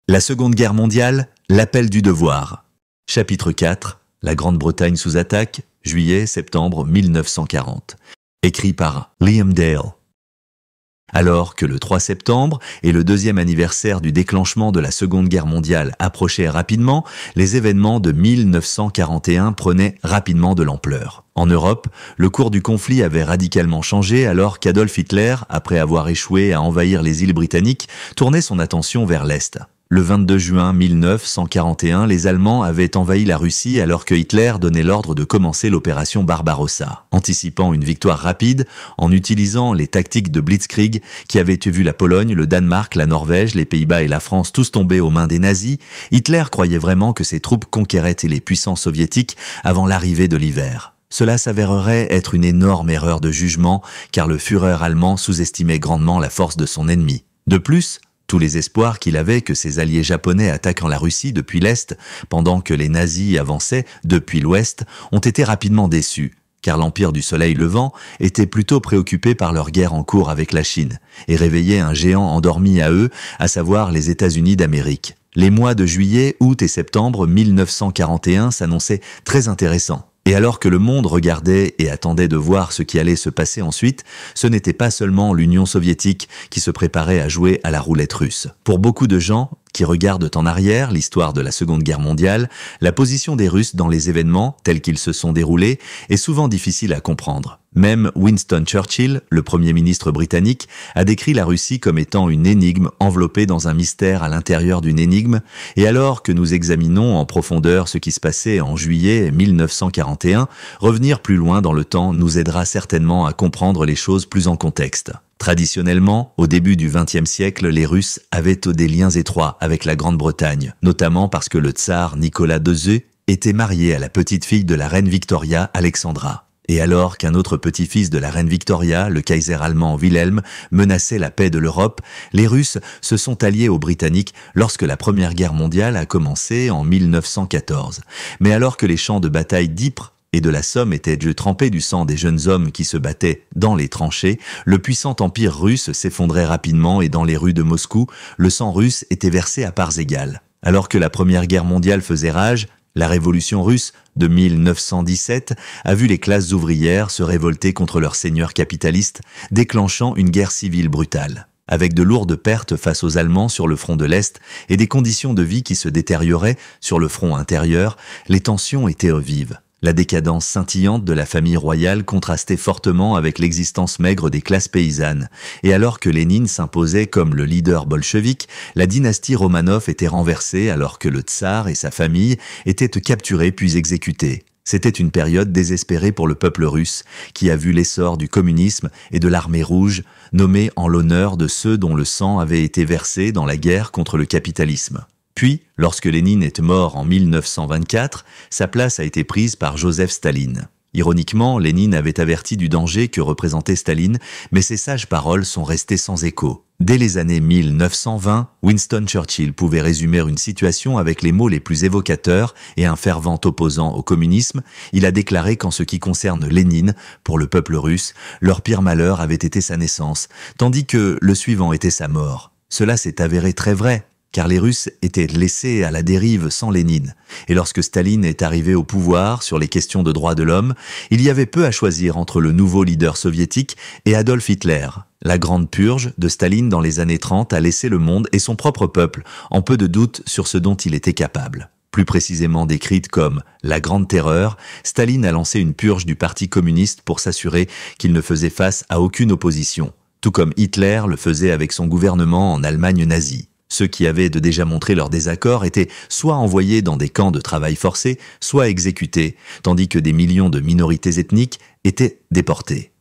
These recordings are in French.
La Seconde Guerre mondiale, l'appel du devoir. Chapitre 4. La Grande-Bretagne sous attaque, juillet-septembre 1940. Écrit par Liam Dale. Alors que le 3 septembre et le deuxième anniversaire du déclenchement de la Seconde Guerre mondiale approchaient rapidement, les événements de 1941 prenaient rapidement de l'ampleur. En Europe, le cours du conflit avait radicalement changé alors qu'Adolf Hitler, après avoir échoué à envahir les îles britanniques, tournait son attention vers l'Est. Le 22 juin 1941, les Allemands avaient envahi la Russie alors que Hitler donnait l'ordre de commencer l'opération Barbarossa, anticipant une victoire rapide en utilisant les tactiques de Blitzkrieg qui avaient vu la Pologne, le Danemark, la Norvège, les Pays-Bas et la France tous tomber aux mains des nazis. Hitler croyait vraiment que ses troupes conquéraient les puissances soviétiques avant l'arrivée de l'hiver. Cela s'avérerait être une énorme erreur de jugement car le Führer allemand sous-estimait grandement la force de son ennemi. De plus, tous les espoirs qu'il avait que ses alliés japonais attaquant la Russie depuis l'Est, pendant que les nazis avançaient depuis l'Ouest, ont été rapidement déçus, car l'Empire du Soleil levant était plutôt préoccupé par leur guerre en cours avec la Chine, et réveillait un géant endormi à eux, à savoir les États-Unis d'Amérique. Les mois de juillet, août et septembre 1941 s'annonçaient très intéressants. Et alors que le monde regardait et attendait de voir ce qui allait se passer ensuite, ce n'était pas seulement l'Union soviétique qui se préparait à jouer à la roulette russe. Pour beaucoup de gens qui regardent en arrière l'histoire de la Seconde Guerre mondiale, la position des Russes dans les événements tels qu'ils se sont déroulés est souvent difficile à comprendre. Même Winston Churchill, le Premier ministre britannique, a décrit la Russie comme étant une énigme enveloppée dans un mystère à l'intérieur d'une énigme, et alors que nous examinons en profondeur ce qui se passait en juillet 1941, revenir plus loin dans le temps nous aidera certainement à comprendre les choses plus en contexte. Traditionnellement, au début du XXe siècle, les Russes avaient des liens étroits avec la Grande-Bretagne, notamment parce que le tsar Nicolas II était marié à la petite-fille de la reine Victoria, Alexandra. Et alors qu'un autre petit-fils de la reine Victoria, le Kaiser allemand Wilhelm, menaçait la paix de l'Europe, les Russes se sont alliés aux Britanniques lorsque la Première Guerre mondiale a commencé en 1914. Mais alors que les champs de bataille d'Ypres et de la Somme étaient trempés du sang des jeunes hommes qui se battaient dans les tranchées, le puissant empire russe s'effondrait rapidement et dans les rues de Moscou, le sang russe était versé à parts égales. Alors que la Première Guerre mondiale faisait rage, la révolution russe de 1917 a vu les classes ouvrières se révolter contre leurs seigneurs capitalistes, déclenchant une guerre civile brutale. Avec de lourdes pertes face aux Allemands sur le front de l'Est et des conditions de vie qui se détérioraient sur le front intérieur, les tensions étaient vives. La décadence scintillante de la famille royale contrastait fortement avec l'existence maigre des classes paysannes. Et alors que Lénine s'imposait comme le leader bolchevique, la dynastie Romanov était renversée alors que le tsar et sa famille étaient capturés puis exécutés. C'était une période désespérée pour le peuple russe, qui a vu l'essor du communisme et de l'armée rouge, nommée en l'honneur de ceux dont le sang avait été versé dans la guerre contre le capitalisme. Puis, lorsque Lénine est mort en 1924, sa place a été prise par Joseph Staline. Ironiquement, Lénine avait averti du danger que représentait Staline, mais ses sages paroles sont restées sans écho. Dès les années 1920, Winston Churchill pouvait résumer une situation avec les mots les plus évocateurs et un fervent opposant au communisme. Il a déclaré qu'en ce qui concerne Lénine, pour le peuple russe, leur pire malheur avait été sa naissance, tandis que le suivant était sa mort. Cela s'est avéré très vrai, car les Russes étaient laissés à la dérive sans Lénine. Et lorsque Staline est arrivé au pouvoir sur les questions de droits de l'homme, il y avait peu à choisir entre le nouveau leader soviétique et Adolf Hitler. La grande purge de Staline dans les années 30 a laissé le monde et son propre peuple en peu de doute sur ce dont il était capable. Plus précisément décrite comme la Grande Terreur, Staline a lancé une purge du Parti communiste pour s'assurer qu'il ne faisait face à aucune opposition, tout comme Hitler le faisait avec son gouvernement en Allemagne nazie. Ceux qui avaient déjà montré leur désaccord étaient soit envoyés dans des camps de travail forcé, soit exécutés, tandis que des millions de minorités ethniques étaient déportées.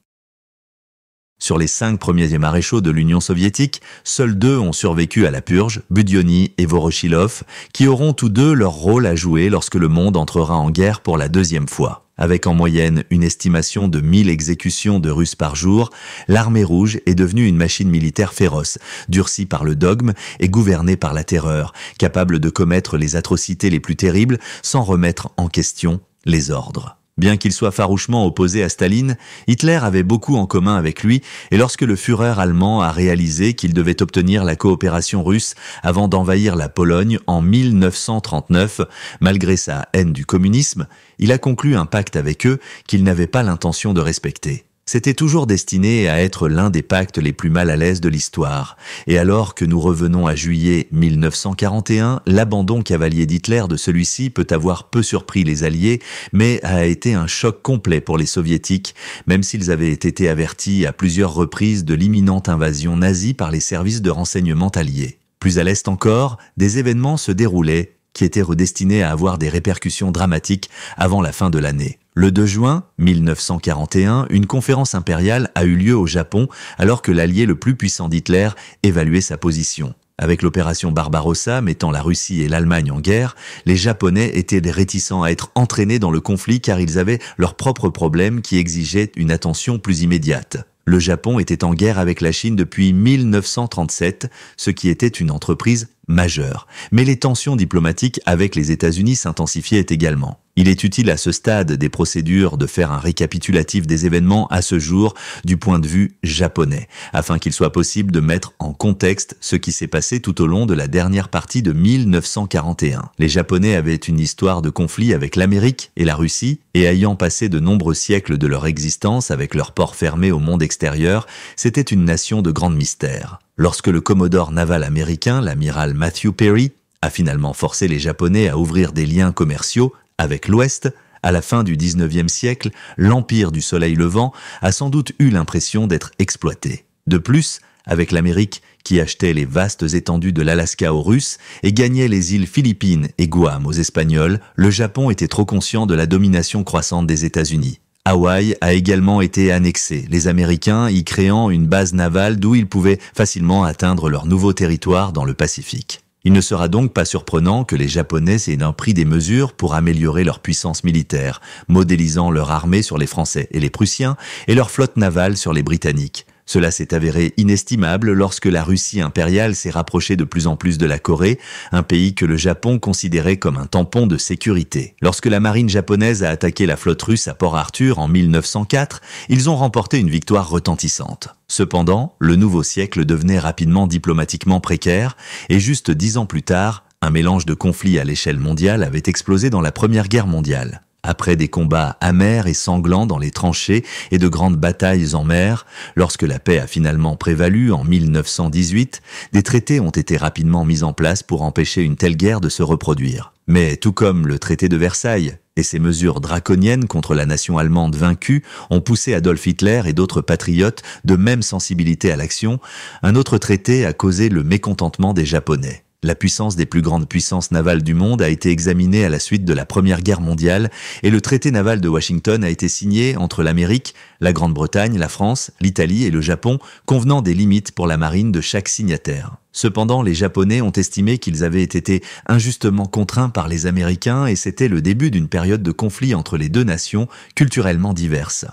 Sur les 5 premiers maréchaux de l'Union soviétique, seuls 2 ont survécu à la purge, Budyonny et Vorochilov, qui auront tous deux leur rôle à jouer lorsque le monde entrera en guerre pour la 2e fois. Avec en moyenne une estimation de 1000 exécutions de Russes par jour, l'armée rouge est devenue une machine militaire féroce, durcie par le dogme et gouvernée par la terreur, capable de commettre les atrocités les plus terribles sans remettre en question les ordres. Bien qu'il soit farouchement opposé à Staline, Hitler avait beaucoup en commun avec lui et lorsque le Führer allemand a réalisé qu'il devait obtenir la coopération russe avant d'envahir la Pologne en 1939, malgré sa haine du communisme, il a conclu un pacte avec eux qu'il n'avait pas l'intention de respecter. C'était toujours destiné à être l'un des pactes les plus mal à l'aise de l'histoire. Et alors que nous revenons à juillet 1941, l'abandon cavalier d'Hitler de celui-ci peut avoir peu surpris les Alliés, mais a été un choc complet pour les Soviétiques, même s'ils avaient été avertis à plusieurs reprises de l'imminente invasion nazie par les services de renseignement alliés. Plus à l'est encore, des événements se déroulaient qui étaient redestinés à avoir des répercussions dramatiques avant la fin de l'année. Le 2 juin 1941, une conférence impériale a eu lieu au Japon alors que l'allié le plus puissant d'Hitler évaluait sa position. Avec l'opération Barbarossa mettant la Russie et l'Allemagne en guerre, les Japonais étaient réticents à être entraînés dans le conflit car ils avaient leurs propres problèmes qui exigeaient une attention plus immédiate. Le Japon était en guerre avec la Chine depuis 1937, ce qui était une entreprise majeure. Mais les tensions diplomatiques avec les États-Unis s'intensifiaient également. Il est utile à ce stade des procédures de faire un récapitulatif des événements à ce jour du point de vue japonais, afin qu'il soit possible de mettre en contexte ce qui s'est passé tout au long de la dernière partie de 1941. Les Japonais avaient une histoire de conflit avec l'Amérique et la Russie, et ayant passé de nombreux siècles de leur existence avec leurs ports fermés au monde extérieur, c'était une nation de grand mystère. Lorsque le commodore naval américain, l'amiral Matthew Perry, a finalement forcé les Japonais à ouvrir des liens commerciaux avec l'Ouest, à la fin du XIXe siècle, l'empire du soleil levant a sans doute eu l'impression d'être exploité. De plus, avec l'Amérique qui achetait les vastes étendues de l'Alaska aux Russes et gagnait les îles Philippines et Guam aux Espagnols, le Japon était trop conscient de la domination croissante des États-Unis. Hawaï a également été annexé, les Américains y créant une base navale d'où ils pouvaient facilement atteindre leur nouveau territoire dans le Pacifique. Il ne sera donc pas surprenant que les Japonais aient pris des mesures pour améliorer leur puissance militaire, modélisant leur armée sur les Français et les Prussiens et leur flotte navale sur les Britanniques. Cela s'est avéré inestimable lorsque la Russie impériale s'est rapprochée de plus en plus de la Corée, un pays que le Japon considérait comme un tampon de sécurité. Lorsque la marine japonaise a attaqué la flotte russe à Port Arthur en 1904, ils ont remporté une victoire retentissante. Cependant, le nouveau siècle devenait rapidement diplomatiquement précaire, et juste 10 ans plus tard, un mélange de conflits à l'échelle mondiale avait explosé dans la Première Guerre mondiale. Après des combats amers et sanglants dans les tranchées et de grandes batailles en mer, lorsque la paix a finalement prévalu en 1918, des traités ont été rapidement mis en place pour empêcher une telle guerre de se reproduire. Mais tout comme le traité de Versailles et ses mesures draconiennes contre la nation allemande vaincue ont poussé Adolf Hitler et d'autres patriotes de même sensibilité à l'action, un autre traité a causé le mécontentement des Japonais. La puissance des plus grandes puissances navales du monde a été examinée à la suite de la Première Guerre mondiale et le traité naval de Washington a été signé entre l'Amérique, la Grande-Bretagne, la France, l'Italie et le Japon, convenant des limites pour la marine de chaque signataire. Cependant, les Japonais ont estimé qu'ils avaient été injustement contraints par les Américains et c'était le début d'une période de conflit entre les deux nations culturellement diverses.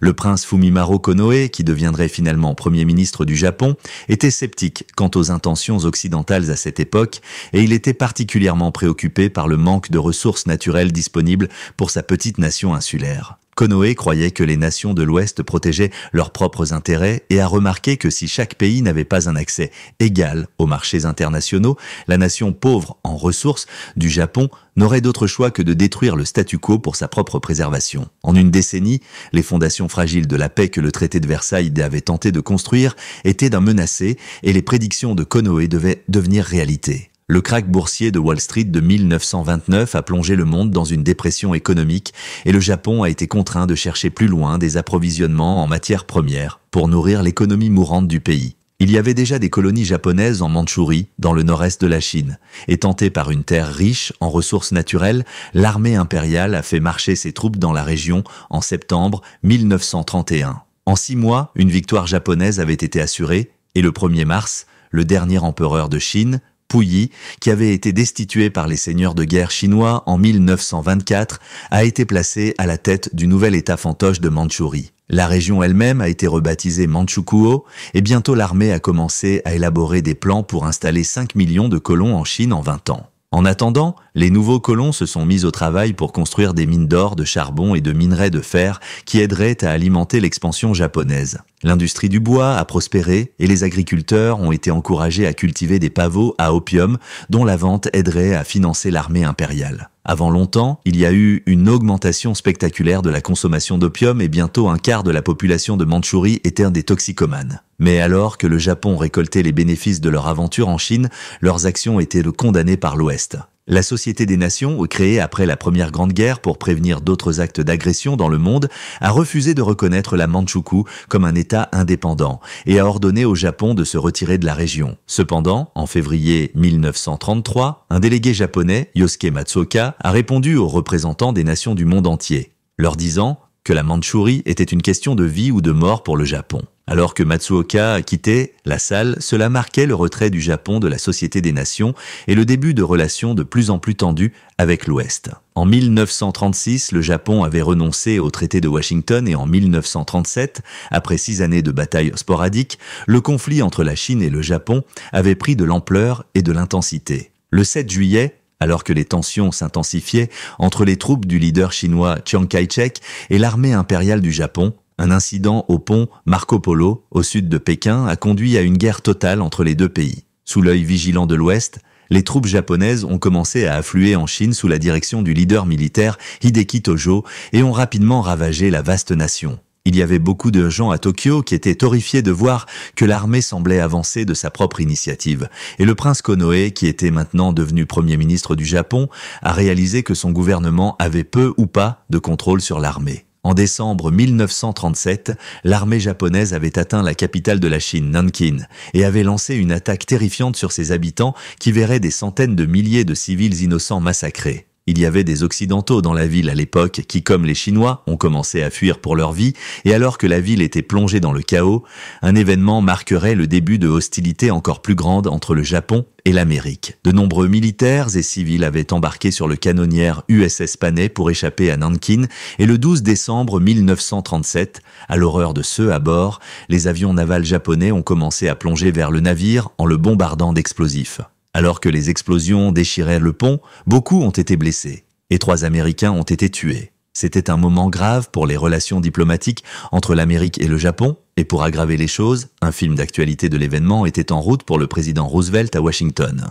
Le prince Fumimaro Konoe, qui deviendrait finalement Premier ministre du Japon, était sceptique quant aux intentions occidentales à cette époque et il était particulièrement préoccupé par le manque de ressources naturelles disponibles pour sa petite nation insulaire. Konoe croyait que les nations de l'Ouest protégeaient leurs propres intérêts et a remarqué que si chaque pays n'avait pas un accès égal aux marchés internationaux, la nation pauvre en ressources du Japon n'aurait d'autre choix que de détruire le statu quo pour sa propre préservation. En une décennie, les fondations fragiles de la paix que le traité de Versailles avait tenté de construire étaient d'un menacé et les prédictions de Konoe devaient devenir réalité. Le krach boursier de Wall Street de 1929 a plongé le monde dans une dépression économique et le Japon a été contraint de chercher plus loin des approvisionnements en matières premières pour nourrir l'économie mourante du pays. Il y avait déjà des colonies japonaises en Mandchourie, dans le nord-est de la Chine. Et tentée par une terre riche en ressources naturelles, l'armée impériale a fait marcher ses troupes dans la région en septembre 1931. En 6 mois, une victoire japonaise avait été assurée et le 1er mars, le dernier empereur de Chine, Puyi, qui avait été destitué par les seigneurs de guerre chinois en 1924, a été placé à la tête du nouvel état fantoche de Mandchourie. La région elle-même a été rebaptisée Manchukuo et bientôt l'armée a commencé à élaborer des plans pour installer 5 millions de colons en Chine en 20 ans. En attendant, les nouveaux colons se sont mis au travail pour construire des mines d'or, de charbon et de minerais de fer qui aideraient à alimenter l'expansion japonaise. L'industrie du bois a prospéré et les agriculteurs ont été encouragés à cultiver des pavots à opium dont la vente aiderait à financer l'armée impériale. Avant longtemps, il y a eu une augmentation spectaculaire de la consommation d'opium et bientôt un quart de la population de Mandchourie était des toxicomanes. Mais alors que le Japon récoltait les bénéfices de leur aventure en Chine, leurs actions étaient condamnées par l'Ouest. La Société des Nations, créée après la Première Grande Guerre pour prévenir d'autres actes d'agression dans le monde, a refusé de reconnaître la Mandchoukou comme un État indépendant et a ordonné au Japon de se retirer de la région. Cependant, en février 1933, un délégué japonais, Yosuke Matsuoka, a répondu aux représentants des nations du monde entier, leur disant que la Mandchourie était une question de vie ou de mort pour le Japon. Alors que Matsuoka a quitté la salle, cela marquait le retrait du Japon de la Société des Nations et le début de relations de plus en plus tendues avec l'Ouest. En 1936, le Japon avait renoncé au traité de Washington et en 1937, après 6 années de batailles sporadiques, le conflit entre la Chine et le Japon avait pris de l'ampleur et de l'intensité. Le 7 juillet, alors que les tensions s'intensifiaient entre les troupes du leader chinois Chiang Kai-shek et l'armée impériale du Japon, un incident au pont Marco Polo, au sud de Pékin, a conduit à une guerre totale entre les deux pays. Sous l'œil vigilant de l'Ouest, les troupes japonaises ont commencé à affluer en Chine sous la direction du leader militaire Hideki Tojo et ont rapidement ravagé la vaste nation. Il y avait beaucoup de gens à Tokyo qui étaient horrifiés de voir que l'armée semblait avancer de sa propre initiative. Et le prince Konoe, qui était maintenant devenu premier ministre du Japon, a réalisé que son gouvernement avait peu ou pas de contrôle sur l'armée. En décembre 1937, l'armée japonaise avait atteint la capitale de la Chine, Nankin, et avait lancé une attaque terrifiante sur ses habitants qui verrait des centaines de milliers de civils innocents massacrés. Il y avait des Occidentaux dans la ville à l'époque qui, comme les Chinois, ont commencé à fuir pour leur vie, et alors que la ville était plongée dans le chaos, un événement marquerait le début de hostilités encore plus grandes entre le Japon et l'Amérique. De nombreux militaires et civils avaient embarqué sur le canonnière USS Panay pour échapper à Nankin, et le 12 décembre 1937, à l'horreur de ceux à bord, les avions navals japonais ont commencé à plonger vers le navire en le bombardant d'explosifs. Alors que les explosions déchiraient le pont, beaucoup ont été blessés, et 3 Américains ont été tués. C'était un moment grave pour les relations diplomatiques entre l'Amérique et le Japon, et pour aggraver les choses, un film d'actualité de l'événement était en route pour le président Roosevelt à Washington.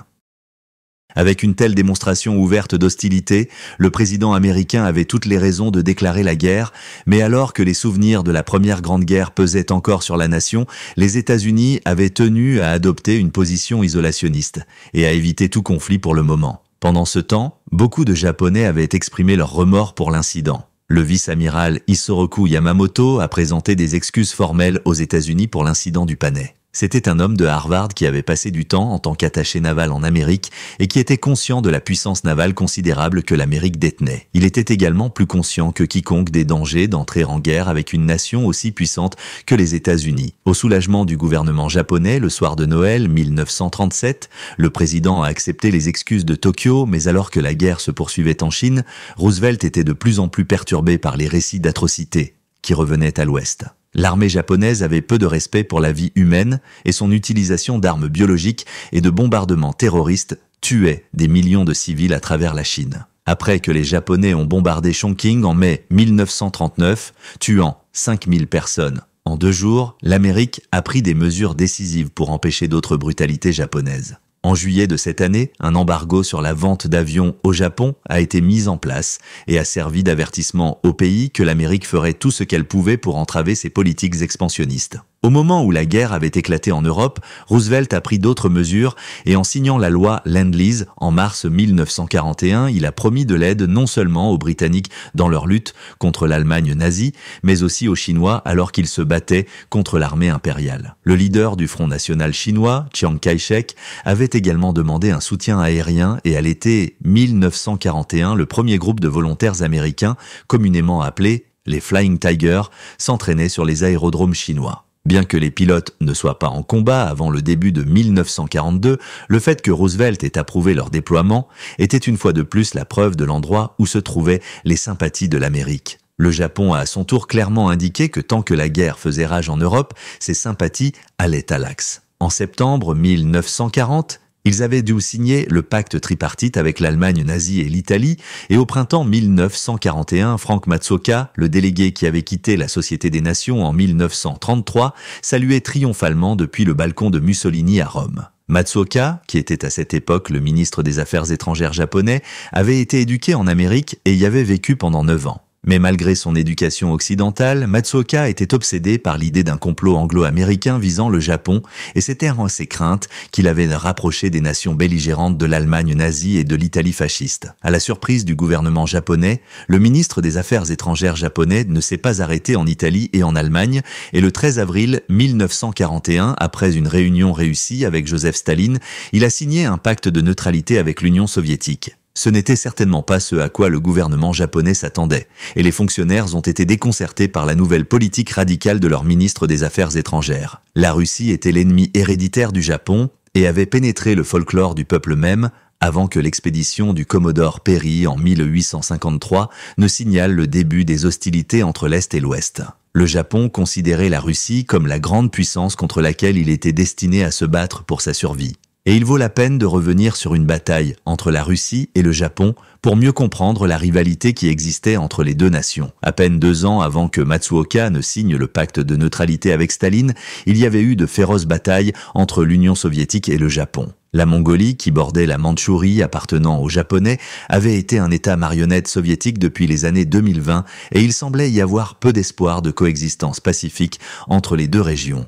Avec une telle démonstration ouverte d'hostilité, le président américain avait toutes les raisons de déclarer la guerre, mais alors que les souvenirs de la Première Grande Guerre pesaient encore sur la nation, les États-Unis avaient tenu à adopter une position isolationniste et à éviter tout conflit pour le moment. Pendant ce temps, beaucoup de Japonais avaient exprimé leur remords pour l'incident. Le vice-amiral Isoroku Yamamoto a présenté des excuses formelles aux États-Unis pour l'incident du Panay. C'était un homme de Harvard qui avait passé du temps en tant qu'attaché naval en Amérique et qui était conscient de la puissance navale considérable que l'Amérique détenait. Il était également plus conscient que quiconque des dangers d'entrer en guerre avec une nation aussi puissante que les États-Unis. Au soulagement du gouvernement japonais, le soir de Noël 1937, le président a accepté les excuses de Tokyo, mais alors que la guerre se poursuivait en Chine, Roosevelt était de plus en plus perturbé par les récits d'atrocités qui revenaient à l'Ouest. L'armée japonaise avait peu de respect pour la vie humaine et son utilisation d'armes biologiques et de bombardements terroristes tuait des millions de civils à travers la Chine. Après que les Japonais ont bombardé Chongqing en mai 1939, tuant 5000 personnes en 2 jours, l'Amérique a pris des mesures décisives pour empêcher d'autres brutalités japonaises. En juillet de cette année, un embargo sur la vente d'avions au Japon a été mis en place et a servi d'avertissement au pays que l'Amérique ferait tout ce qu'elle pouvait pour entraver ses politiques expansionnistes. Au moment où la guerre avait éclaté en Europe, Roosevelt a pris d'autres mesures et en signant la loi Land-Lease en mars 1941, il a promis de l'aide non seulement aux Britanniques dans leur lutte contre l'Allemagne nazie, mais aussi aux Chinois alors qu'ils se battaient contre l'armée impériale. Le leader du Front national chinois, Chiang Kai-shek, avait également demandé un soutien aérien et à l'été 1941, le premier groupe de volontaires américains, communément appelé les Flying Tigers, s'entraînait sur les aérodromes chinois. Bien que les pilotes ne soient pas en combat avant le début de 1942, le fait que Roosevelt ait approuvé leur déploiement était une fois de plus la preuve de l'endroit où se trouvaient les sympathies de l'Amérique. Le Japon a à son tour clairement indiqué que tant que la guerre faisait rage en Europe, ses sympathies allaient à l'axe. En septembre 1940, Ils avaient dû signer le pacte tripartite avec l'Allemagne nazie et l'Italie, et au printemps 1941, Frank Matsuoka, le délégué qui avait quitté la Société des Nations en 1933, saluait triomphalement depuis le balcon de Mussolini à Rome. Matsuoka, qui était à cette époque le ministre des Affaires étrangères japonais, avait été éduqué en Amérique et y avait vécu pendant 9 ans. Mais malgré son éducation occidentale, Matsuoka était obsédé par l'idée d'un complot anglo-américain visant le Japon, et c'était en ses craintes qu'il avait rapproché des nations belligérantes de l'Allemagne nazie et de l'Italie fasciste. À la surprise du gouvernement japonais, le ministre des Affaires étrangères japonais ne s'est pas arrêté en Italie et en Allemagne, et le 13 avril 1941, après une réunion réussie avec Joseph Staline, il a signé un pacte de neutralité avec l'Union soviétique. Ce n'était certainement pas ce à quoi le gouvernement japonais s'attendait, et les fonctionnaires ont été déconcertés par la nouvelle politique radicale de leur ministre des Affaires étrangères. La Russie était l'ennemi héréditaire du Japon et avait pénétré le folklore du peuple même avant que l'expédition du Commodore Perry en 1853 ne signale le début des hostilités entre l'Est et l'Ouest. Le Japon considérait la Russie comme la grande puissance contre laquelle il était destiné à se battre pour sa survie. Et il vaut la peine de revenir sur une bataille entre la Russie et le Japon pour mieux comprendre la rivalité qui existait entre les deux nations. À peine 2 ans avant que Matsuoka ne signe le pacte de neutralité avec Staline, il y avait eu de féroces batailles entre l'Union soviétique et le Japon. La Mongolie, qui bordait la Mandchourie appartenant aux Japonais, avait été un État marionnette soviétique depuis les années 2020 et il semblait y avoir peu d'espoir de coexistence pacifique entre les deux régions.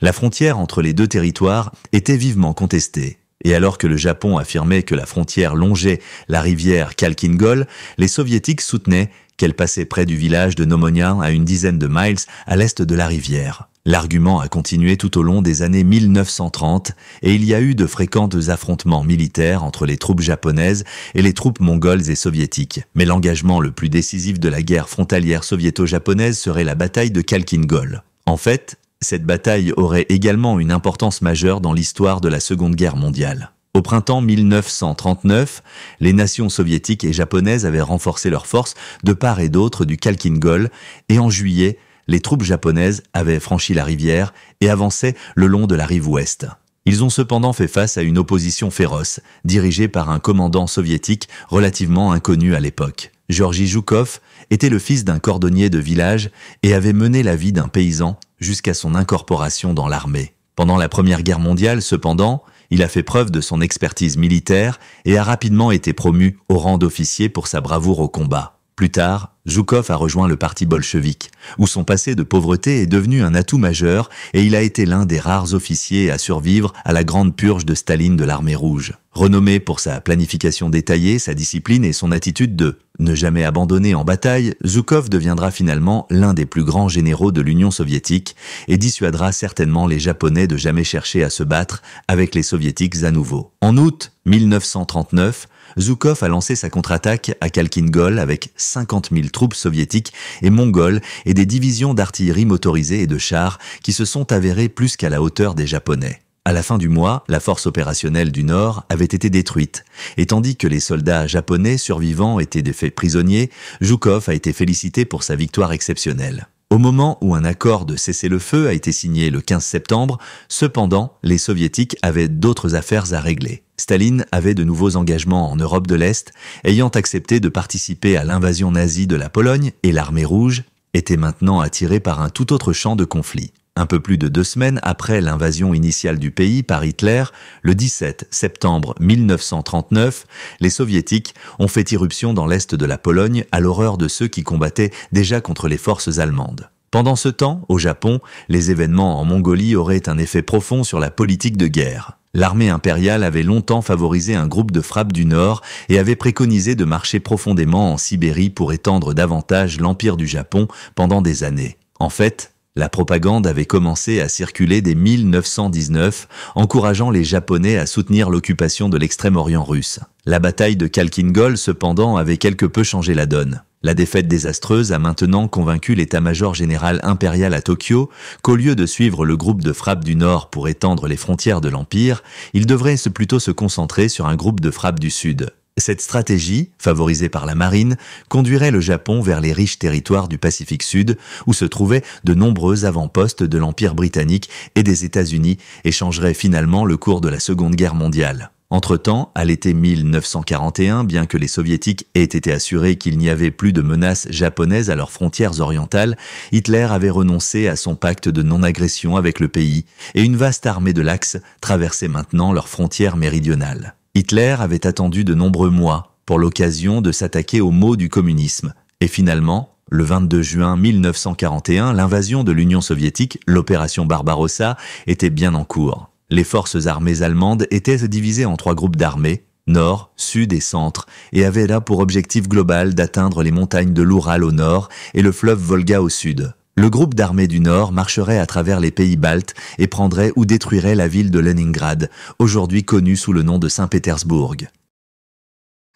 La frontière entre les deux territoires était vivement contestée, et alors que le Japon affirmait que la frontière longeait la rivière Khalkhin-Gol, les soviétiques soutenaient qu'elle passait près du village de Nomonyan à une dizaine de miles à l'est de la rivière. L'argument a continué tout au long des années 1930 et il y a eu de fréquents affrontements militaires entre les troupes japonaises et les troupes mongoles et soviétiques. Mais l'engagement le plus décisif de la guerre frontalière soviéto-japonaise serait la bataille de Khalkhin-Gol. En fait, cette bataille aurait également une importance majeure dans l'histoire de la Seconde Guerre mondiale. Au printemps 1939, les nations soviétiques et japonaises avaient renforcé leurs forces de part et d'autre du Khalkhin-Gol et en juillet, les troupes japonaises avaient franchi la rivière et avançaient le long de la rive ouest. Ils ont cependant fait face à une opposition féroce, dirigée par un commandant soviétique relativement inconnu à l'époque. Georgi Zhukov était le fils d'un cordonnier de village et avait mené la vie d'un paysan jusqu'à son incorporation dans l'armée. Pendant la Première Guerre mondiale, cependant, il a fait preuve de son expertise militaire et a rapidement été promu au rang d'officier pour sa bravoure au combat. Plus tard, Zhukov a rejoint le parti bolchevique, où son passé de pauvreté est devenu un atout majeur et il a été l'un des rares officiers à survivre à la grande purge de Staline de l'armée rouge. Renommé pour sa planification détaillée, sa discipline et son attitude de ne jamais abandonner en bataille, Zhukov deviendra finalement l'un des plus grands généraux de l'Union soviétique et dissuadera certainement les Japonais de jamais chercher à se battre avec les soviétiques à nouveau. En août 1939, Zhukov a lancé sa contre-attaque à Khalkhin-Gol avec 50 000 troupes soviétiques et mongoles et des divisions d'artillerie motorisée et de chars qui se sont avérées plus qu'à la hauteur des Japonais. À la fin du mois, la force opérationnelle du Nord avait été détruite, et tandis que les soldats japonais survivants étaient faits prisonniers, Zhukov a été félicité pour sa victoire exceptionnelle. Au moment où un accord de cessez-le-feu a été signé le 15 septembre, cependant, les soviétiques avaient d'autres affaires à régler. Staline avait de nouveaux engagements en Europe de l'Est, ayant accepté de participer à l'invasion nazie de la Pologne, et l'armée rouge était maintenant attirée par un tout autre champ de conflit. Un peu plus de 2 semaines après l'invasion initiale du pays par Hitler, le 17 septembre 1939, les soviétiques ont fait irruption dans l'est de la Pologne à l'horreur de ceux qui combattaient déjà contre les forces allemandes. Pendant ce temps, au Japon, les événements en Mongolie auraient un effet profond sur la politique de guerre. L'armée impériale avait longtemps favorisé un groupe de frappe du Nord et avait préconisé de marcher profondément en Sibérie pour étendre davantage l'empire du Japon pendant des années. En fait, la propagande avait commencé à circuler dès 1919, encourageant les Japonais à soutenir l'occupation de l'extrême-orient russe. La bataille de Khalkhin-Gol, cependant, avait quelque peu changé la donne. La défaite désastreuse a maintenant convaincu l'état-major général impérial à Tokyo qu'au lieu de suivre le groupe de frappe du Nord pour étendre les frontières de l'Empire, il devrait plutôt se concentrer sur un groupe de frappe du Sud. Cette stratégie, favorisée par la marine, conduirait le Japon vers les riches territoires du Pacifique Sud, où se trouvaient de nombreux avant-postes de l'Empire britannique et des États-Unis, et changerait finalement le cours de la Seconde Guerre mondiale. Entre-temps, à l'été 1941, bien que les Soviétiques aient été assurés qu'il n'y avait plus de menaces japonaises à leurs frontières orientales, Hitler avait renoncé à son pacte de non-agression avec le pays, et une vaste armée de l'Axe traversait maintenant leurs frontières méridionales. Hitler avait attendu de nombreux mois pour l'occasion de s'attaquer aux maux du communisme, et finalement, le 22 juin 1941, l'invasion de l'Union soviétique, l'opération Barbarossa, était bien en cours. Les forces armées allemandes étaient divisées en 3 groupes d'armées, nord, sud et centre, et avaient là pour objectif global d'atteindre les montagnes de l'Oural au nord et le fleuve Volga au sud. Le groupe d'armées du Nord marcherait à travers les pays baltes et prendrait ou détruirait la ville de Leningrad, aujourd'hui connue sous le nom de Saint-Pétersbourg.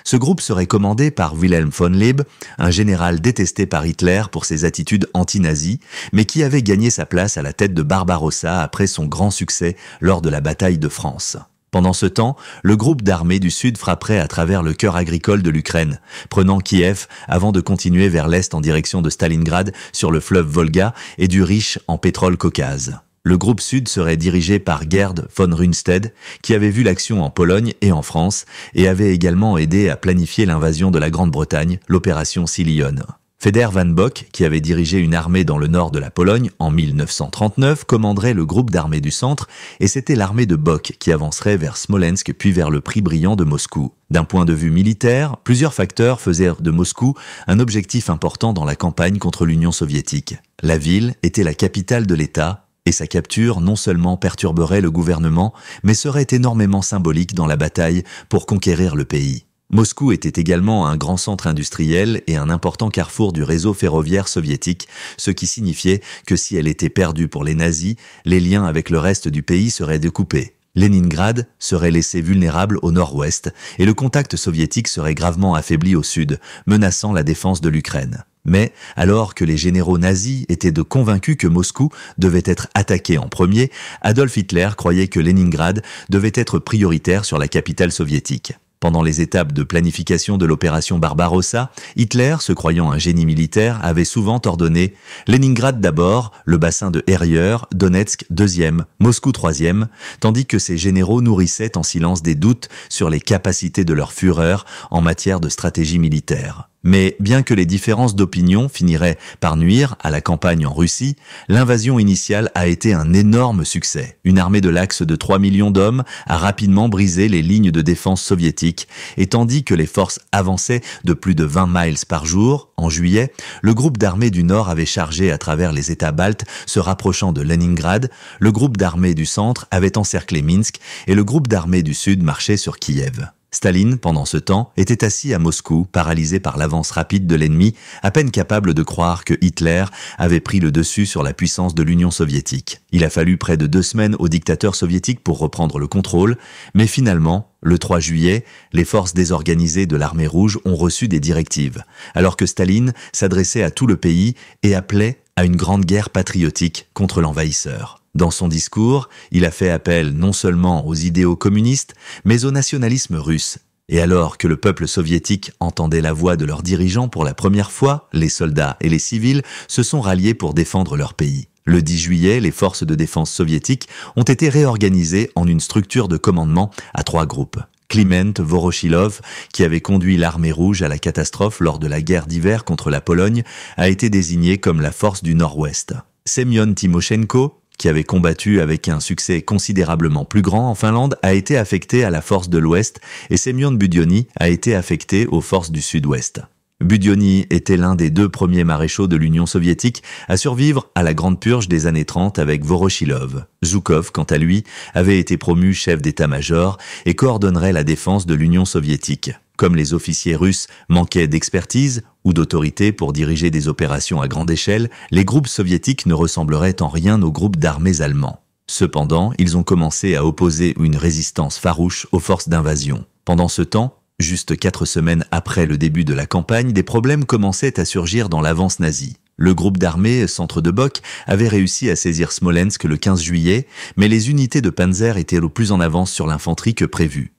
Ce groupe serait commandé par Wilhelm von Leeb, un général détesté par Hitler pour ses attitudes anti-nazies, mais qui avait gagné sa place à la tête de Barbarossa après son grand succès lors de la bataille de France. Pendant ce temps, le groupe d'armées du Sud frapperait à travers le cœur agricole de l'Ukraine, prenant Kiev avant de continuer vers l'est en direction de Stalingrad sur le fleuve Volga et du riche en pétrole Caucase. Le groupe Sud serait dirigé par Gerd von Rundstedt, qui avait vu l'action en Pologne et en France, et avait également aidé à planifier l'invasion de la Grande-Bretagne, l'opération Sillon. Feder van Bock, qui avait dirigé une armée dans le nord de la Pologne en 1939, commanderait le groupe d'armées du centre, et c'était l'armée de Bock qui avancerait vers Smolensk puis vers le prix brillant de Moscou. D'un point de vue militaire, plusieurs facteurs faisaient de Moscou un objectif important dans la campagne contre l'Union soviétique. La ville était la capitale de l'État, et sa capture non seulement perturberait le gouvernement, mais serait énormément symbolique dans la bataille pour conquérir le pays. Moscou était également un grand centre industriel et un important carrefour du réseau ferroviaire soviétique, ce qui signifiait que si elle était perdue pour les nazis, les liens avec le reste du pays seraient découpés. Leningrad serait laissé vulnérable au nord-ouest et le contact soviétique serait gravement affaibli au sud, menaçant la défense de l'Ukraine. Mais, alors que les généraux nazis étaient convaincus que Moscou devait être attaqué en premier, Adolf Hitler croyait que Leningrad devait être prioritaire sur la capitale soviétique. Pendant les étapes de planification de l'opération Barbarossa, Hitler, se croyant un génie militaire, avait souvent ordonné Leningrad d'abord, le bassin de Herrieur, Donetsk deuxième, Moscou troisième, tandis que ses généraux nourrissaient en silence des doutes sur les capacités de leur Führer en matière de stratégie militaire. Mais bien que les différences d'opinion finiraient par nuire à la campagne en Russie, l'invasion initiale a été un énorme succès. Une armée de l'Axe de 3 millions d'hommes a rapidement brisé les lignes de défense soviétiques, et tandis que les forces avançaient de plus de 20 miles par jour, en juillet, le groupe d'armées du Nord avait chargé à travers les États baltes, se rapprochant de Leningrad, le groupe d'armées du Centre avait encerclé Minsk, et le groupe d'armées du Sud marchait sur Kiev. Staline, pendant ce temps, était assis à Moscou, paralysé par l'avance rapide de l'ennemi, à peine capable de croire que Hitler avait pris le dessus sur la puissance de l'Union soviétique. Il a fallu près de 2 semaines au dictateur soviétique pour reprendre le contrôle, mais finalement, le 3 juillet, les forces désorganisées de l'armée rouge ont reçu des directives, alors que Staline s'adressait à tout le pays et appelait à une grande guerre patriotique contre l'envahisseur. Dans son discours, il a fait appel non seulement aux idéaux communistes, mais au nationalisme russe. Et alors que le peuple soviétique entendait la voix de leurs dirigeants pour la première fois, les soldats et les civils se sont ralliés pour défendre leur pays. Le 10 juillet, les forces de défense soviétiques ont été réorganisées en une structure de commandement à 3 groupes. Kliment Voroshilov, qui avait conduit l'armée rouge à la catastrophe lors de la guerre d'hiver contre la Pologne, a été désigné comme la force du Nord-Ouest. Semyon Timoshenko, qui avait combattu avec un succès considérablement plus grand en Finlande, a été affecté à la force de l'Ouest et Semyon Budyonny a été affecté aux forces du Sud-Ouest. Budyonny était l'un des 2 premiers maréchaux de l'Union soviétique à survivre à la Grande Purge des années 30 avec Voroshilov. Zhukov, quant à lui, avait été promu chef d'état-major et coordonnerait la défense de l'Union soviétique. Comme les officiers russes manquaient d'expertise ou d'autorité pour diriger des opérations à grande échelle, les groupes soviétiques ne ressembleraient en rien aux groupes d'armées allemands. Cependant, ils ont commencé à opposer une résistance farouche aux forces d'invasion. Pendant ce temps, juste 4 semaines après le début de la campagne, des problèmes commençaient à surgir dans l'avance nazie. Le groupe d'armées Centre de Bock avait réussi à saisir Smolensk le 15 juillet, mais les unités de Panzer étaient le plus en avance sur l'infanterie que prévu.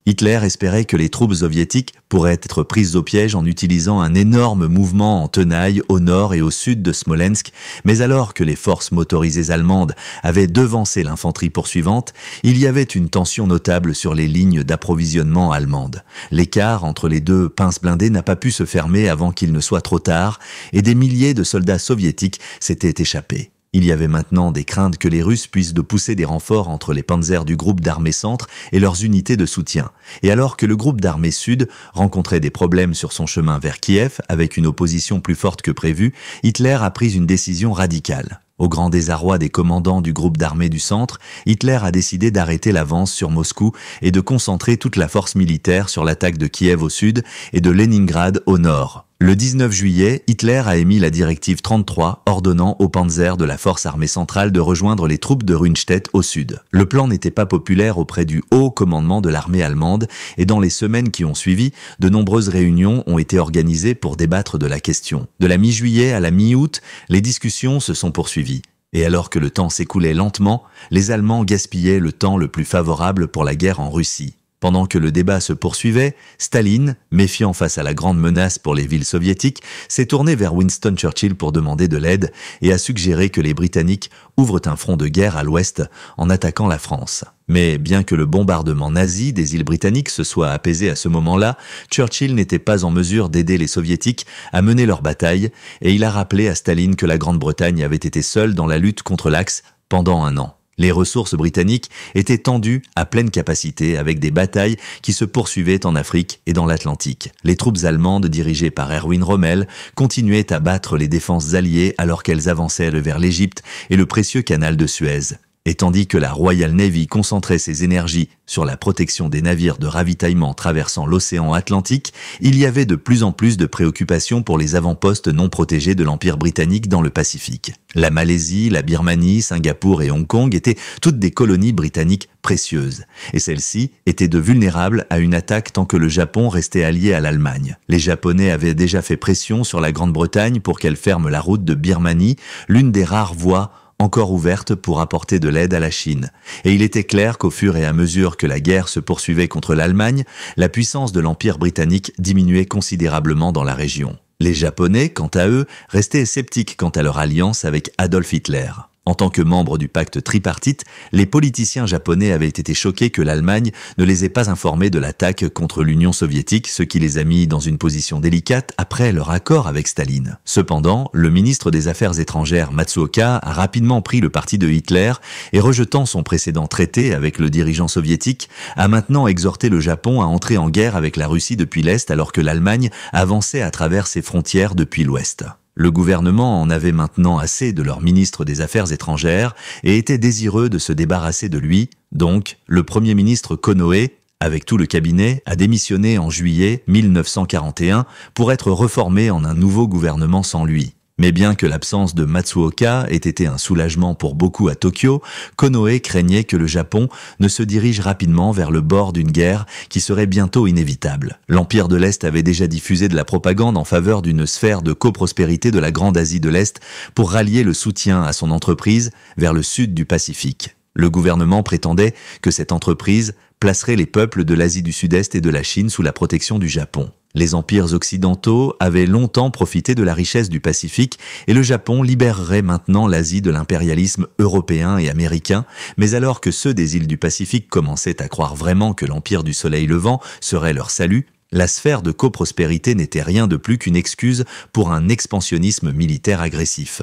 Hitler espérait que les troupes soviétiques pourraient être prises au piège en utilisant un énorme mouvement en tenaille au nord et au sud de Smolensk, mais alors que les forces motorisées allemandes avaient devancé l'infanterie poursuivante, il y avait une tension notable sur les lignes d'approvisionnement allemandes. L'écart entre les deux pinces blindées n'a pas pu se fermer avant qu'il ne soit trop tard, et des milliers de soldats soviétiques s'étaient échappés. Il y avait maintenant des craintes que les Russes puissent pousser des renforts entre les panzers du groupe d'armée centre et leurs unités de soutien. Et alors que le groupe d'armée sud rencontrait des problèmes sur son chemin vers Kiev avec une opposition plus forte que prévu, Hitler a pris une décision radicale. Au grand désarroi des commandants du groupe d'armée du centre, Hitler a décidé d'arrêter l'avance sur Moscou et de concentrer toute la force militaire sur l'attaque de Kiev au sud et de Leningrad au nord. Le 19 juillet, Hitler a émis la directive 33 ordonnant aux panzers de la force armée centrale de rejoindre les troupes de Rundstedt au sud. Le plan n'était pas populaire auprès du haut commandement de l'armée allemande et dans les semaines qui ont suivi, de nombreuses réunions ont été organisées pour débattre de la question. De la mi-juillet à la mi-août, les discussions se sont poursuivies. Et alors que le temps s'écoulait lentement, les Allemands gaspillaient le temps le plus favorable pour la guerre en Russie. Pendant que le débat se poursuivait, Staline, méfiant face à la grande menace pour les villes soviétiques, s'est tourné vers Winston Churchill pour demander de l'aide et a suggéré que les Britanniques ouvrent un front de guerre à l'ouest en attaquant la France. Mais bien que le bombardement nazi des îles britanniques se soit apaisé à ce moment-là, Churchill n'était pas en mesure d'aider les soviétiques à mener leur bataille et il a rappelé à Staline que la Grande-Bretagne avait été seule dans la lutte contre l'Axe pendant un an. Les ressources britanniques étaient tendues à pleine capacité avec des batailles qui se poursuivaient en Afrique et dans l'Atlantique. Les troupes allemandes dirigées par Erwin Rommel continuaient à battre les défenses alliées alors qu'elles avançaient vers l'Égypte et le précieux canal de Suez. Et tandis que la Royal Navy concentrait ses énergies sur la protection des navires de ravitaillement traversant l'océan Atlantique, il y avait de plus en plus de préoccupations pour les avant-postes non protégés de l'Empire britannique dans le Pacifique. La Malaisie, la Birmanie, Singapour et Hong Kong étaient toutes des colonies britanniques précieuses, et celles-ci étaient de vulnérables à une attaque tant que le Japon restait allié à l'Allemagne. Les Japonais avaient déjà fait pression sur la Grande-Bretagne pour qu'elle ferme la route de Birmanie, l'une des rares voies encore ouverte pour apporter de l'aide à la Chine. Et il était clair qu'au fur et à mesure que la guerre se poursuivait contre l'Allemagne, la puissance de l'Empire britannique diminuait considérablement dans la région. Les Japonais, quant à eux, restaient sceptiques quant à leur alliance avec Adolf Hitler. En tant que membres du pacte tripartite, les politiciens japonais avaient été choqués que l'Allemagne ne les ait pas informés de l'attaque contre l'Union soviétique, ce qui les a mis dans une position délicate après leur accord avec Staline. Cependant, le ministre des Affaires étrangères Matsuoka a rapidement pris le parti de Hitler et rejetant son précédent traité avec le dirigeant soviétique, a maintenant exhorté le Japon à entrer en guerre avec la Russie depuis l'Est alors que l'Allemagne avançait à travers ses frontières depuis l'Ouest. Le gouvernement en avait maintenant assez de leur ministre des Affaires étrangères et était désireux de se débarrasser de lui. Donc, le Premier ministre Konoe, avec tout le cabinet, a démissionné en juillet 1941 pour être reformé en un nouveau gouvernement sans lui. Mais bien que l'absence de Matsuoka ait été un soulagement pour beaucoup à Tokyo, Konoe craignait que le Japon ne se dirige rapidement vers le bord d'une guerre qui serait bientôt inévitable. L'Empire de l'Est avait déjà diffusé de la propagande en faveur d'une sphère de coprospérité de la Grande Asie de l'Est pour rallier le soutien à son entreprise vers le sud du Pacifique. Le gouvernement prétendait que cette entreprise placerait les peuples de l'Asie du Sud-Est et de la Chine sous la protection du Japon. Les empires occidentaux avaient longtemps profité de la richesse du Pacifique et le Japon libérerait maintenant l'Asie de l'impérialisme européen et américain, mais alors que ceux des îles du Pacifique commençaient à croire vraiment que l'empire du soleil levant serait leur salut, la sphère de coprospérité n'était rien de plus qu'une excuse pour un expansionnisme militaire agressif.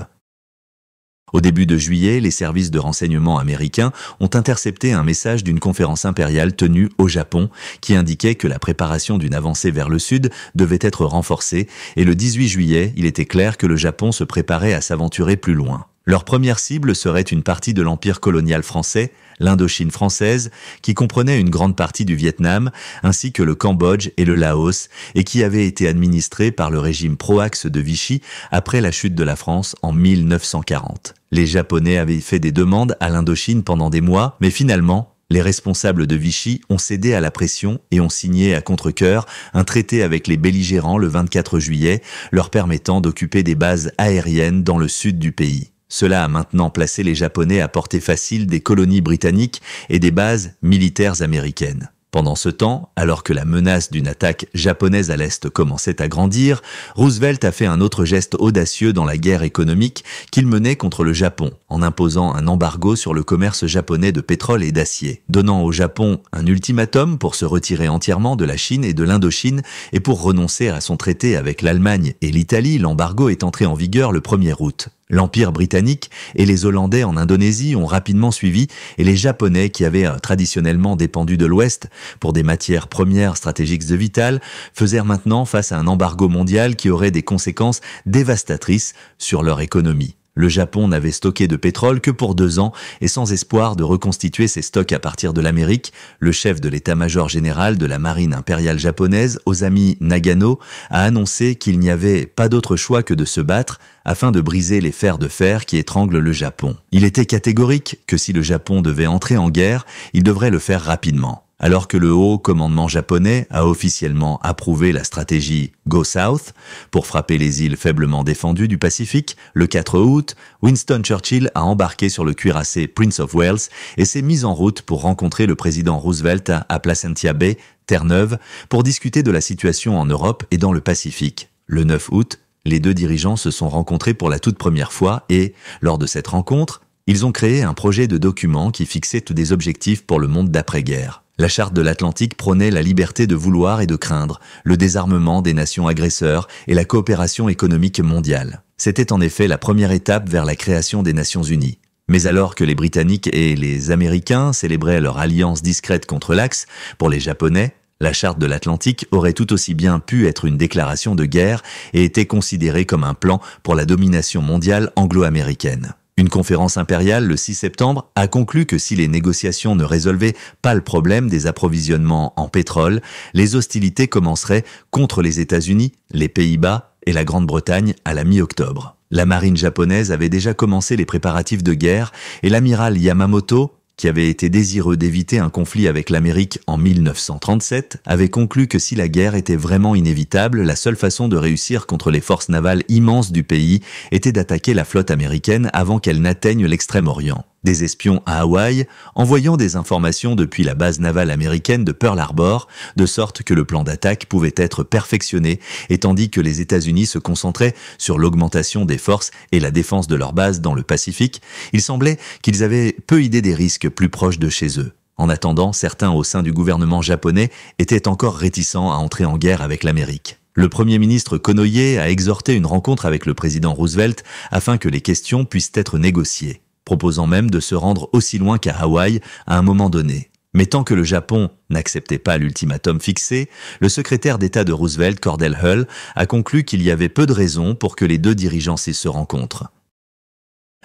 Au début de juillet, les services de renseignement américains ont intercepté un message d'une conférence impériale tenue au Japon qui indiquait que la préparation d'une avancée vers le sud devait être renforcée et le 18 juillet, il était clair que le Japon se préparait à s'aventurer plus loin. Leur première cible serait une partie de l'empire colonial français, l'Indochine française, qui comprenait une grande partie du Vietnam, ainsi que le Cambodge et le Laos, et qui avait été administrée par le régime pro-Axe de Vichy après la chute de la France en 1940. Les Japonais avaient fait des demandes à l'Indochine pendant des mois, mais finalement, les responsables de Vichy ont cédé à la pression et ont signé à contre-cœur un traité avec les belligérants le 24 juillet, leur permettant d'occuper des bases aériennes dans le sud du pays. Cela a maintenant placé les Japonais à portée facile des colonies britanniques et des bases militaires américaines. Pendant ce temps, alors que la menace d'une attaque japonaise à l'Est commençait à grandir, Roosevelt a fait un autre geste audacieux dans la guerre économique qu'il menait contre le Japon, en imposant un embargo sur le commerce japonais de pétrole et d'acier, donnant au Japon un ultimatum pour se retirer entièrement de la Chine et de l'Indochine et pour renoncer à son traité avec l'Allemagne et l'Italie. L'embargo est entré en vigueur le 1er août. L'Empire britannique et les Hollandais en Indonésie ont rapidement suivi et les Japonais, qui avaient traditionnellement dépendu de l'Ouest pour des matières premières stratégiques vitales, faisaient maintenant face à un embargo mondial qui aurait des conséquences dévastatrices sur leur économie. Le Japon n'avait stocké de pétrole que pour 2 ans et sans espoir de reconstituer ses stocks à partir de l'Amérique, le chef de l'état-major général de la marine impériale japonaise, Ozami Nagano, a annoncé qu'il n'y avait pas d'autre choix que de se battre afin de briser les fers de fer qui étranglent le Japon. Il était catégorique que si le Japon devait entrer en guerre, il devrait le faire rapidement. Alors que le haut commandement japonais a officiellement approuvé la stratégie Go South pour frapper les îles faiblement défendues du Pacifique, le 4 août, Winston Churchill a embarqué sur le cuirassé Prince of Wales et s'est mis en route pour rencontrer le président Roosevelt à Placentia Bay, Terre-Neuve, pour discuter de la situation en Europe et dans le Pacifique. Le 9 août, les 2 dirigeants se sont rencontrés pour la toute première fois et, lors de cette rencontre, ils ont créé un projet de document qui fixait tous des objectifs pour le monde d'après-guerre. La Charte de l'Atlantique prônait la liberté de vouloir et de craindre, le désarmement des nations agresseurs et la coopération économique mondiale. C'était en effet la première étape vers la création des Nations Unies. Mais alors que les Britanniques et les Américains célébraient leur alliance discrète contre l'Axe, pour les Japonais, la Charte de l'Atlantique aurait tout aussi bien pu être une déclaration de guerre et était considérée comme un plan pour la domination mondiale anglo-américaine. Une conférence impériale le 6 septembre a conclu que si les négociations ne résolvaient pas le problème des approvisionnements en pétrole, les hostilités commenceraient contre les États-Unis, les Pays-Bas et la Grande-Bretagne à la mi-octobre. La marine japonaise avait déjà commencé les préparatifs de guerre et l'amiral Yamamoto, qui avait été désireux d'éviter un conflit avec l'Amérique en 1937, avait conclu que si la guerre était vraiment inévitable, la seule façon de réussir contre les forces navales immenses du pays était d'attaquer la flotte américaine avant qu'elle n'atteigne l'Extrême-Orient. Des espions à Hawaï, envoyant des informations depuis la base navale américaine de Pearl Harbor, de sorte que le plan d'attaque pouvait être perfectionné, et tandis que les États-Unis se concentraient sur l'augmentation des forces et la défense de leur base dans le Pacifique, il semblait qu'ils avaient peu idée des risques plus proches de chez eux. En attendant, certains au sein du gouvernement japonais étaient encore réticents à entrer en guerre avec l'Amérique. Le Premier ministre Konoye a exhorté une rencontre avec le président Roosevelt afin que les questions puissent être négociées, proposant même de se rendre aussi loin qu'à Hawaï à un moment donné. Mais tant que le Japon n'acceptait pas l'ultimatum fixé, le secrétaire d'État de Roosevelt, Cordell Hull, a conclu qu'il y avait peu de raisons pour que les 2 dirigeants se rencontrent.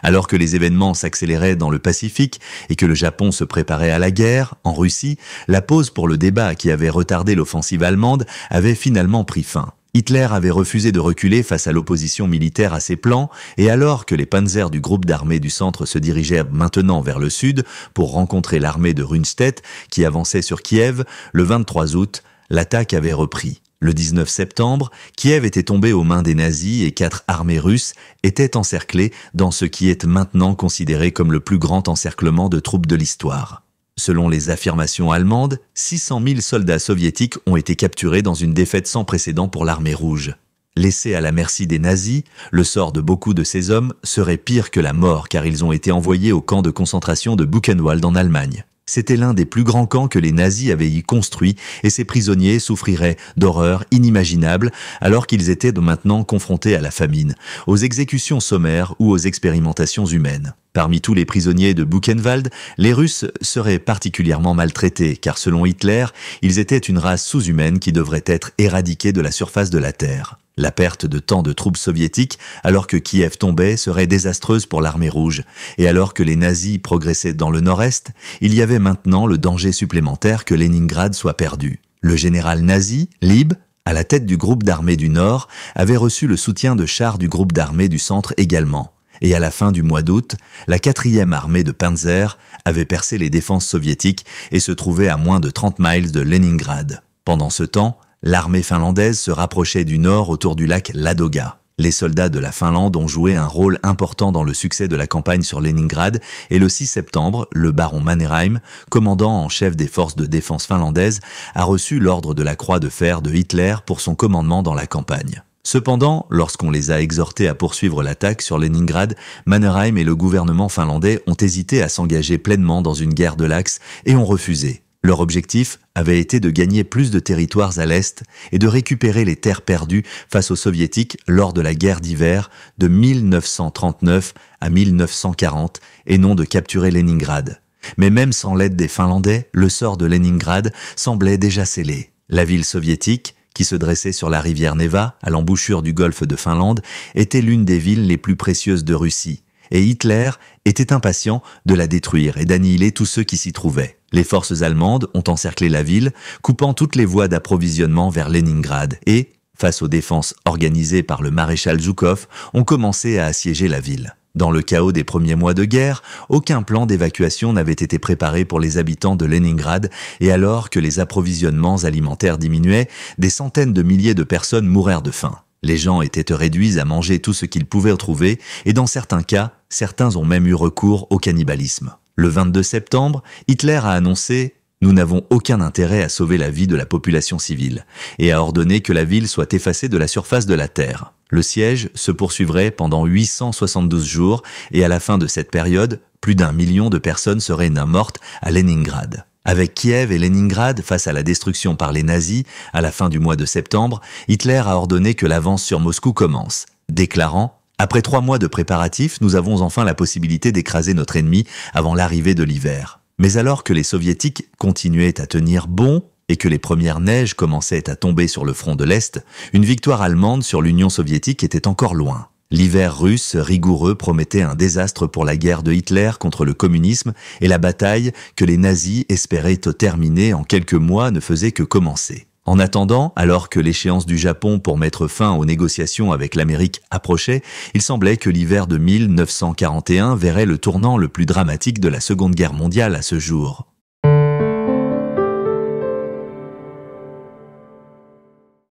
Alors que les événements s'accéléraient dans le Pacifique et que le Japon se préparait à la guerre, en Russie, la pause pour le débat qui avait retardé l'offensive allemande avait finalement pris fin. Hitler avait refusé de reculer face à l'opposition militaire à ses plans, et alors que les panzers du groupe d'armées du centre se dirigeaient maintenant vers le sud pour rencontrer l'armée de Rundstedt qui avançait sur Kiev, le 23 août, l'attaque avait repris. Le 19 septembre, Kiev était tombé aux mains des nazis et 4 armées russes étaient encerclées dans ce qui est maintenant considéré comme le plus grand encerclement de troupes de l'histoire. Selon les affirmations allemandes, 600 000 soldats soviétiques ont été capturés dans une défaite sans précédent pour l'armée rouge. Laissés à la merci des nazis, le sort de beaucoup de ces hommes serait pire que la mort car ils ont été envoyés au camp de concentration de Buchenwald en Allemagne. C'était l'un des plus grands camps que les nazis avaient y construit et ces prisonniers souffriraient d'horreurs inimaginables alors qu'ils étaient maintenant confrontés à la famine, aux exécutions sommaires ou aux expérimentations humaines. Parmi tous les prisonniers de Buchenwald, les Russes seraient particulièrement maltraités car selon Hitler, ils étaient une race sous-humaine qui devrait être éradiquée de la surface de la Terre. La perte de tant de troupes soviétiques, alors que Kiev tombait, serait désastreuse pour l'armée rouge. Et alors que les nazis progressaient dans le nord-est, il y avait maintenant le danger supplémentaire que Leningrad soit perdu. Le général nazi, Lieb, à la tête du groupe d'armées du Nord, avait reçu le soutien de chars du groupe d'armées du Centre également. Et à la fin du mois d'août, la 4e armée de Panzer avait percé les défenses soviétiques et se trouvait à moins de 30 miles de Leningrad. Pendant ce temps, l'armée finlandaise se rapprochait du nord autour du lac Ladoga. Les soldats de la Finlande ont joué un rôle important dans le succès de la campagne sur Leningrad et le 6 septembre, le baron Mannerheim, commandant en chef des forces de défense finlandaises, a reçu l'ordre de la Croix de fer de Hitler pour son commandement dans la campagne. Cependant, lorsqu'on les a exhortés à poursuivre l'attaque sur Leningrad, Mannerheim et le gouvernement finlandais ont hésité à s'engager pleinement dans une guerre de l'Axe et ont refusé. Leur objectif avait été de gagner plus de territoires à l'Est et de récupérer les terres perdues face aux Soviétiques lors de la guerre d'hiver de 1939 à 1940 et non de capturer Leningrad. Mais même sans l'aide des Finlandais, le sort de Leningrad semblait déjà scellé. La ville soviétique, qui se dressait sur la rivière Neva, à l'embouchure du golfe de Finlande, était l'une des villes les plus précieuses de Russie. Et Hitler était impatient de la détruire et d'annihiler tous ceux qui s'y trouvaient. Les forces allemandes ont encerclé la ville, coupant toutes les voies d'approvisionnement vers Leningrad et, face aux défenses organisées par le maréchal Zhukov, ont commencé à assiéger la ville. Dans le chaos des premiers mois de guerre, aucun plan d'évacuation n'avait été préparé pour les habitants de Leningrad et alors que les approvisionnements alimentaires diminuaient, des centaines de milliers de personnes moururent de faim. Les gens étaient réduits à manger tout ce qu'ils pouvaient trouver et dans certains cas, certains ont même eu recours au cannibalisme. Le 22 septembre, Hitler a annoncé « Nous n'avons aucun intérêt à sauver la vie de la population civile » et a ordonné que la ville soit effacée de la surface de la terre. Le siège se poursuivrait pendant 872 jours et à la fin de cette période, plus d'1 million de personnes seraient mortes à Leningrad. Avec Kiev et Leningrad face à la destruction par les nazis, à la fin du mois de septembre, Hitler a ordonné que l'avance sur Moscou commence, déclarant « Après 3 mois de préparatifs, nous avons enfin la possibilité d'écraser notre ennemi avant l'arrivée de l'hiver. » Mais alors que les soviétiques continuaient à tenir bon et que les premières neiges commençaient à tomber sur le front de l'Est, une victoire allemande sur l'Union soviétique était encore loin. L'hiver russe rigoureux promettait un désastre pour la guerre de Hitler contre le communisme et la bataille que les nazis espéraient terminer en quelques mois ne faisait que commencer. En attendant, alors que l'échéance du Japon pour mettre fin aux négociations avec l'Amérique approchait, il semblait que l'hiver de 1941 verrait le tournant le plus dramatique de la Seconde Guerre mondiale à ce jour.